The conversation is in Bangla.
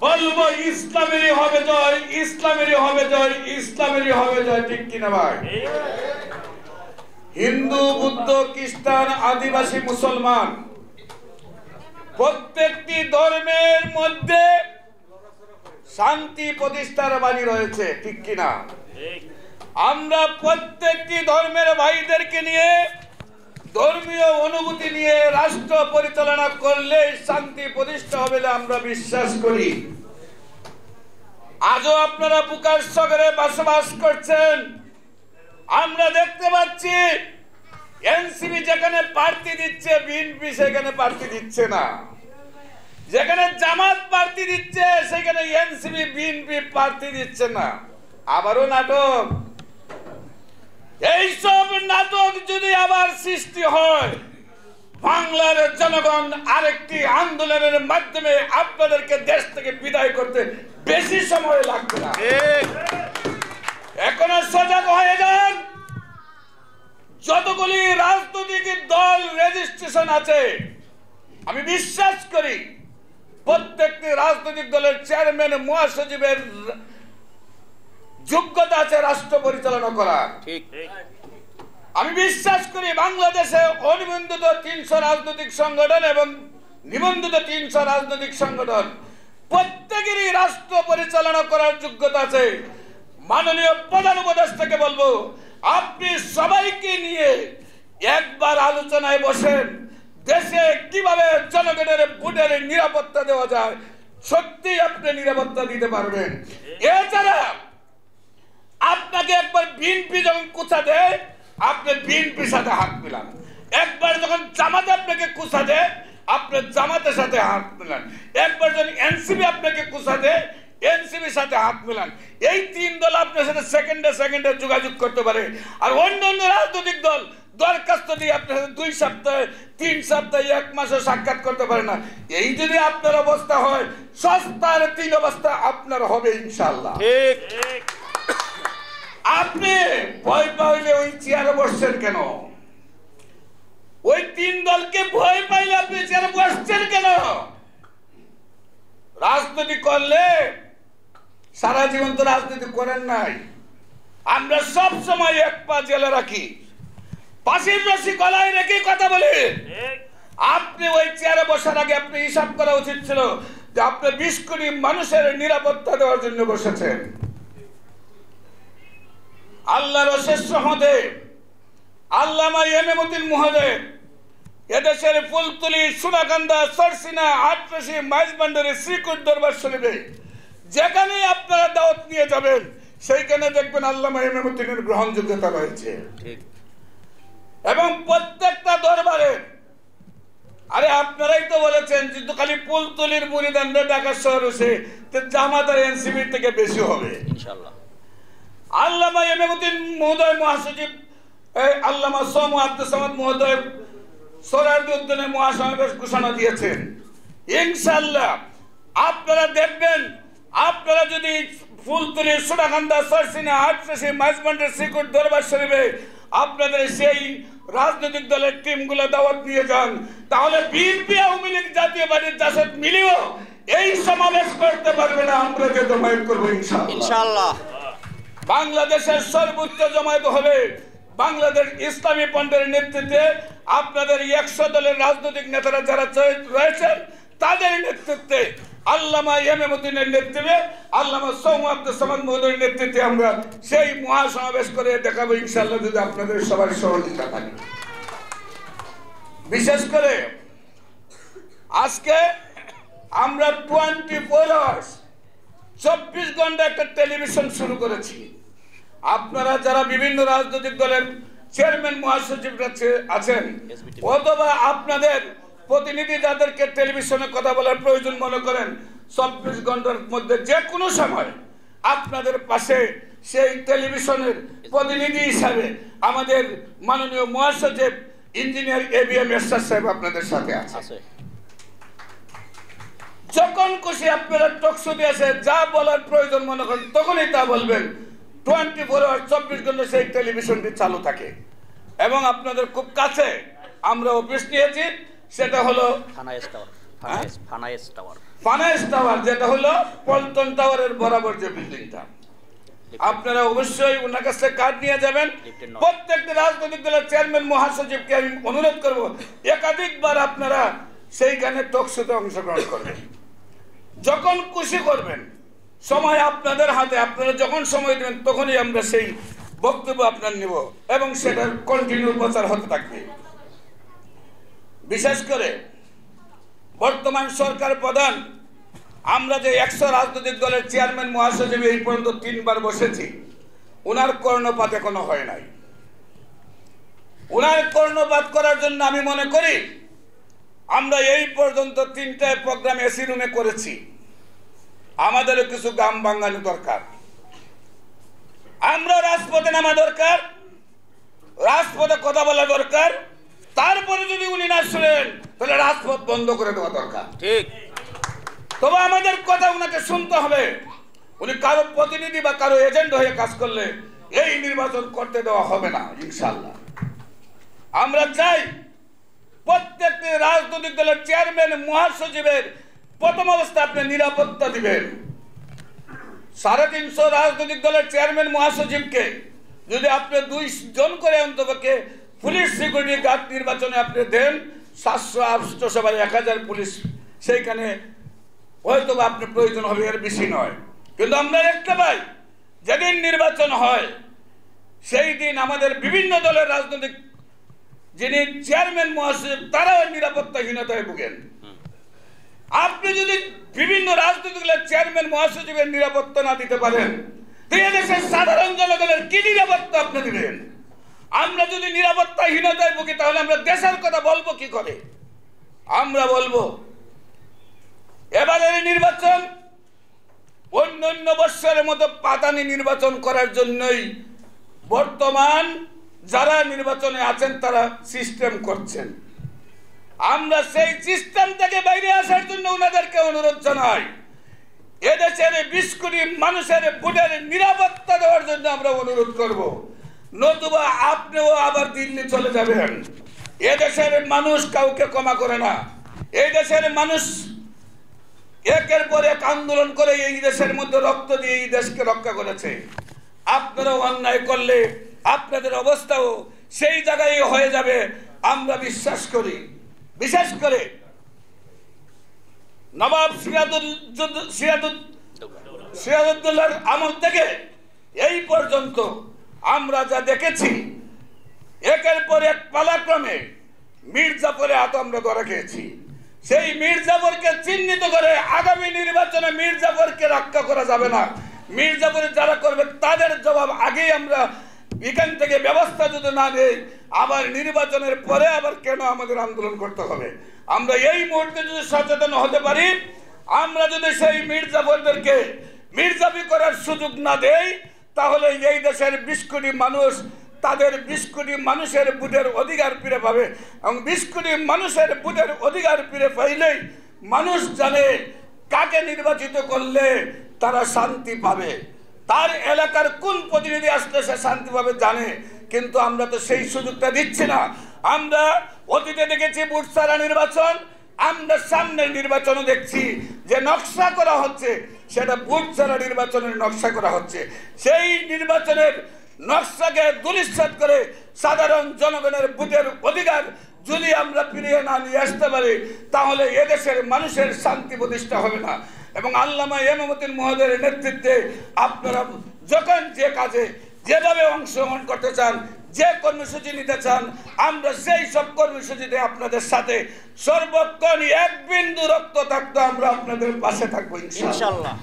বলবো ইসলামেরই হবে জয়, ইসলামেরই হবে জয়, ইসলামেরই হবে জয়। ঠিক কিনা ভাই? হিন্দু, বুদ্ধ, খ্রিস্টান, আদিবাসী, মুসলমান প্রত্যেকটি ধর্মের মধ্যে শান্তি প্রতিষ্ঠার বাণী রয়েছে। ঠিক কিনা? আমরা প্রত্যেকটি ধর্মের ভাইদেরকে নিয়ে, ধর্মীয় অনুভূতি নিয়ে রাষ্ট্র পরিচালনা করলে শান্তি প্রতিষ্ঠা হবে বলে আমরা বিশ্বাস করি। আজও আপনারা বুকার শহরে বসবাস করছেন। আমরা দেখতে পাচ্ছি এনসিপি যেখানে প্রার্থী দিচ্ছে, বিএনপি সেখানে প্রার্থী দিচ্ছে না। যেখানে জামাত প্রার্থী দিচ্ছে সেখানে এনসিপি বিএনপি প্রার্থী দিচ্ছে না। আবারও নাটক। এইসব নাটক যদি আবার সৃষ্টি হয়, বাংলার জনগণ আরেকটি আন্দোলনের মাধ্যমে আপনাদেরকে দেশ থেকে বিদায় করতে বেশি সময় লাগবে না। এখনো সজাগ হয়ে যান। যতগুলি রাজনৈতিক দল রেজিস্ট্রেশন আছে, আমি বিশ্বাস করি প্রত্যেকটি রাজনৈতিক দলের চেয়ারম্যান, মহাসচিবের যোগ্যতা আছে রাষ্ট্র পরিচালনা করার। ঠিক। আমি বিশ্বাস করি বাংলাদেশে অনিবন্ধিত 300 রাজনৈতিক সংগঠন এবং নিবন্ধিত 300 রাজনৈতিক সংগঠন প্রত্যেকেরই রাষ্ট্র পরিচালনা করার যোগ্যতা আছে। মাননীয় প্রধান উপদেষ্টাকে বলবো, আপনি সবাইকে নিয়ে একবার আলোচনায় বসেন, দেশে কিভাবে জনগণের ভোটের নিরাপত্তা দেওয়া যায়। সত্যি আপনি নিরাপত্তা দিতে পারবেন। এছাড়া আপনাকে একবার বিএনপি যখন কুচা দেয়, আপনি বিএনপির সাথে হাত মিলান। একবার যখন জামাত আপনাকে কুচা দেয়, আপনি জামাতের সাথে হাত মিলান। একবার যখন এনসিপি আপনাকে কুচা দেয়, এনসিপির সাথে হাত মিলান। এই 3 দল আপনার সাথে সেকেন্ডে যোগাযোগ করতে পারে। আর অন্য রাজনৈতিক দল দরখাস্ত দিয়ে আপনার সাথে 2 সপ্তাহে, 3 সপ্তাহে, 1 মাসে সাক্ষাৎ করতে পারে না। এই যদি আপনার অবস্থা হয়, সস্তার 3 অবস্থা আপনার হবে ইনশাআল্লাহ। ঠিক। আপনি ভয় পাইলে ওই চেয়ারে বসছেন কেন? ওই 3 দলকে ভয় পাইলে আপনি চেয়ারে বসছেন কেন? রাজনীতি করলে সারা জীবন তো রাজনীতি করেন নাই। আমরা সব সময় এক পা জেলে রাখি, পাশের রশি গলায় রেখে কথা বলি। আপনি ওই চেয়ারে বসার আগে আপনি হিসাব করা উচিত ছিল যে আপনি 20 কোটি মানুষের নিরাপত্তা দেওয়ার জন্য বসেছেন। আল্লাহর অশেষ রহমতে আল্লামা এমএমউদ্দিন মহোদয় এদেশের ফুলতলি, সোনাকান্দা, সরসিনা, আটরশি, মাইজবান্ডারি, শ্রীকুট দরবার শরীফে যেখানে আপনারা দাওয়াত নিয়ে যাবেন, সেইখানে দেখবেন আল্লামা এমএমউদ্দিনের গ্রহণযোগ্যতা রয়েছে। ঠিক। এবং প্রত্যেকটা দরবারে, আরে আপনারাই তো বলেছেন যে খালি ফুলতলির মুরিদানরা ঢাকা শহরে এসে জামাত আর এনসিপি থেকে বেশি হবে ইনশাআল্লাহ। আল্লামা এমএমউদ্দিন মহোদয় মহাসচিব আল্লামা সোমু আব্দুল সামাদ মহোদয় সোহরাওয়ার্দী উদ্যানে মহাসমাবেশ ঘোষণা দিয়েছেন। ইনশাআল্লাহ আপনারা দেখবেন, আপনারা যদি ফুলতলি, সোনাকান্দা, সরসিনা, আটরশি, মাইজবান্ডারি, শ্রীকুট দরবার শরীফে আপনাদের সেই রাজনৈতিক দলের টিমগুলো দাওয়াত নিয়ে যান, তাহলে বিএনপি, আওয়ামী লীগ, জাতীয় পার্টির জাসদ মিলিও এই সমাবেশ করতে পারবে না। আমরা যে জমায়েত করবো ইনশাআল্লাহ। বাংলাদেশের সর্বোচ্চ জমায়েত হবে বাংলাদেশ ইসলামী ফ্রন্টের নেতৃত্বে। আপনাদের 100 দলের রাজনৈতিক নেতারা যারা রয়েছেন তাদের নেতৃত্বে, আল্লামা এমএমউদ্দিনের নেতৃত্বে, আল্লামা সোমু আব্দুল সামাদ মহোদয়ের নেতৃত্বে আমরা সেই মহাসমাবেশ করে দেখাবো ইনশাআল্লাহ, যদি আপনাদের সবার সহযোগিতা থাকে। বিশেষ করে আজকে আমরা 24 আওয়ার্স 24 ঘন্টা একটা টেলিভিশন শুরু করেছি। আপনারা যারা বিভিন্ন রাজনৈতিক দলের চেয়ারম্যান, মহাসচিব আছেন, অথবা আপনাদের প্রতিনিধি যাদেরকে টেলিভিশনে কথা বলার প্রয়োজন মনে করেন, 24 ঘন্টার মধ্যে যে কোনো সময় আপনাদের পাশে সেই টেলিভিশনের প্রতিনিধি হিসাবে আমাদের মাননীয় মহাসচিব ইঞ্জিনিয়ার ABM এরশাদ সাহেব আপনাদের সাথে আছে। যখন খুশি আপনারা টকশো দিয়েছে যা বলার প্রয়োজন মনে করেন তখনই তা বলবেন। 24 আওয়ার 24 ঘন্টা সেই টেলিভিশনটি চালু থাকে। এবং আপনাদের খুব কাছে আমরা অফিস নিয়েছি, সেটা হলো ফানাইস টাওয়ার, যেটা হলো পল্টন টাওয়ারের বরাবর যে বিল্ডিংটা, আপনারা অবশ্যই ওনার কাছে কার্ড নিয়ে যাবেন। প্রত্যেকটি রাজনৈতিক দলের চেয়ারম্যান মহাসচিবকে আমি অনুরোধ করব একাধিকবার আপনারা সেইখানে টকশোতে অংশগ্রহণ করবেন, যখন খুশি করবেন। সময় আপনাদের হাতে, আপনারা যখন সময় দেবেন তখনই আমরা সেই বক্তব্য আপনার নেব এবং সেটার কন্টিনিউ প্রচার হতে থাকবে। বিশেষ করে বর্তমান সরকার প্রধান, আমরা যে 100 রাজনৈতিক দলের চেয়ারম্যান মহাসচিব এই পর্যন্ত 3 বার বসেছি, ওনার কর্ণপাত এখনো হয় নাই। ওনার কর্ণপাত করার জন্য আমি মনে করি আমরা এই পর্যন্ত 3টা প্রোগ্রাম এসি রুমে করেছি। আমাদেরও কিছু গাম বাঙালি দরকার, আমরা রাজপথে নামা দরকার, রাজপথে কথা বলা দরকার। তারপরে যদি উনি না শুনেন তাহলে রাজপথ বন্ধ করে দেওয়া দরকার। ঠিক। তবে আমাদের কথা উনাকে শুনতে হবে। উনি কারো প্রতিনিধি বা কারো এজেন্ট হয়ে কাজ করলে এই নির্বাচন করতে দেওয়া হবে না ইনশাআল্লাহ। আমরা চাই প্রত্যেকটি রাজনৈতিক দলের চেয়ারম্যান মহাসচিবের প্রথম অবস্থা আপনি নিরাপত্তা দিবেন। 350 রাজনৈতিক দলের চেয়ারম্যান মহাসচিবকে যদি আপনি 2 জন করে অন্তপক্ষে পুলিশ সিকিউরিটি গার্ড নির্বাচনে আপনি দেন, 700 800 বা 1000 পুলিশ সেইখানে হয়তো আপনার প্রয়োজন হবে, এর বেশি নয়। কিন্তু আমরা দেখতে পাই যেদিন নির্বাচন হয় সেই দিন আমাদের বিভিন্ন দলের রাজনৈতিক যিনি চেয়ারম্যান মহাসচিব তারাও নিরাপত্তাহীনতায় ভুগেন। আপনি যদি বিভিন্ন রাজনৈতিক দলের চেয়ারম্যান মহাসচিবের নিরাপত্তা না দিতে পারেন, দেশের সাধারণ জনগণের কি নিরাপত্তা আপনি দিবেন? আমরা যদি নিরাপত্তাহীনতায় ভুগি তাহলে আমরা দেশের কথা বলবো কি করে? আমরা বলবো এবারের নির্বাচন অন্য বৎসরের মতো পাতানি নির্বাচন করার জন্যই বর্তমান যারা নির্বাচনে আছেন তারা সিস্টেম করছেন। আমরা সেই সিস্টেম থেকে বাইরে আসার জন্য ওনাদেরকে অনুরোধ জানাই। এদেশের 20 কোটি মানুষের ভোটের নিরাপত্তা দেওয়ার জন্য আমরা অনুরোধ করব, নতুবা আপনিও আবার দিল্লি চলে যাবেন। এদেশের মানুষ কাউকে ক্ষমা করে না। এই দেশের মানুষ একের পর এক আন্দোলন করে এই দেশের মধ্যে রক্ত দিয়ে এই দেশকে রক্ষা করেছে। আপনারাও অন্যায় করলে আপনাদের অবস্থাও সেই জায়গায় হয়ে যাবে আমরা বিশ্বাস করি। বিশেষ করে নবাব সিরাজউদ্দৌলার আমল থেকে এই পর্যন্ত আমরা যা দেখেছি, একের পর এক পালাক্রমে মীর জাফরের হাতে আমরা ধরা খেয়েছি। সেই মীর জাফরকে চিহ্নিত করে আগামী নির্বাচনে মীর জাফরকে রক্ষা করা যাবে না। মীর জাফরের যারা করবে তাদের জবাব আগেই আমরা এখান থেকে ব্যবস্থা যদি না নেই, আবার নির্বাচনের পরে আবার কেন আমাদের আন্দোলন করতে হবে? আমরা এই মুহূর্তে যদি সচেতন হতে পারি, আমরা যদি সেই মীর জাফরদেরকে মির্জাফি করার সুযোগ না দেই, তাহলে এই দেশের 20 কোটি মানুষ তাদের 20 কোটি মানুষের ভোটের অধিকার ফিরে পাবে। এবং 20 কোটি মানুষের ভোটের অধিকার ফিরে পাইলেই মানুষ জানে কাকে নির্বাচিত করলে তারা শান্তি পাবে, তার এলাকার কোন প্রতিনিধি আসলে সে শান্তি পাবে জানে। কিন্তু আমরা তো সেই সুযোগটা দিচ্ছি না। আমরা অতীতে দেখেছি ভোট ছাড়া নির্বাচন, আমরা সামনের নির্বাচনও দেখছি যে নকশা করা হচ্ছে, সেটা ভোট ছাড়া নির্বাচনের নকশা করা হচ্ছে। সেই নির্বাচনের নকশাকে দুলিশ্বাত করে সাধারণ জনগণের ভোটের অধিকার যদি আমরা ফিরিয়ে না নিয়ে আসতে পারি, তাহলে এদেশের মানুষের শান্তি প্রতিষ্ঠা হবে না। এবং আল্লামা ইমামউদ্দিন মহোদয়ের নেতৃত্বে আপনারা যখন যে কাজে যেভাবে অংশগ্রহণ করতে চান, যে কর্মসূচি নিতে চান, আমরা সেই সব কর্মসূচিতে আপনাদের সাথে সর্বক্ষণ এক বিন্দু রক্ত থাকতো আমরা আপনাদের পাশে থাকবো ইনশাআল্লাহ।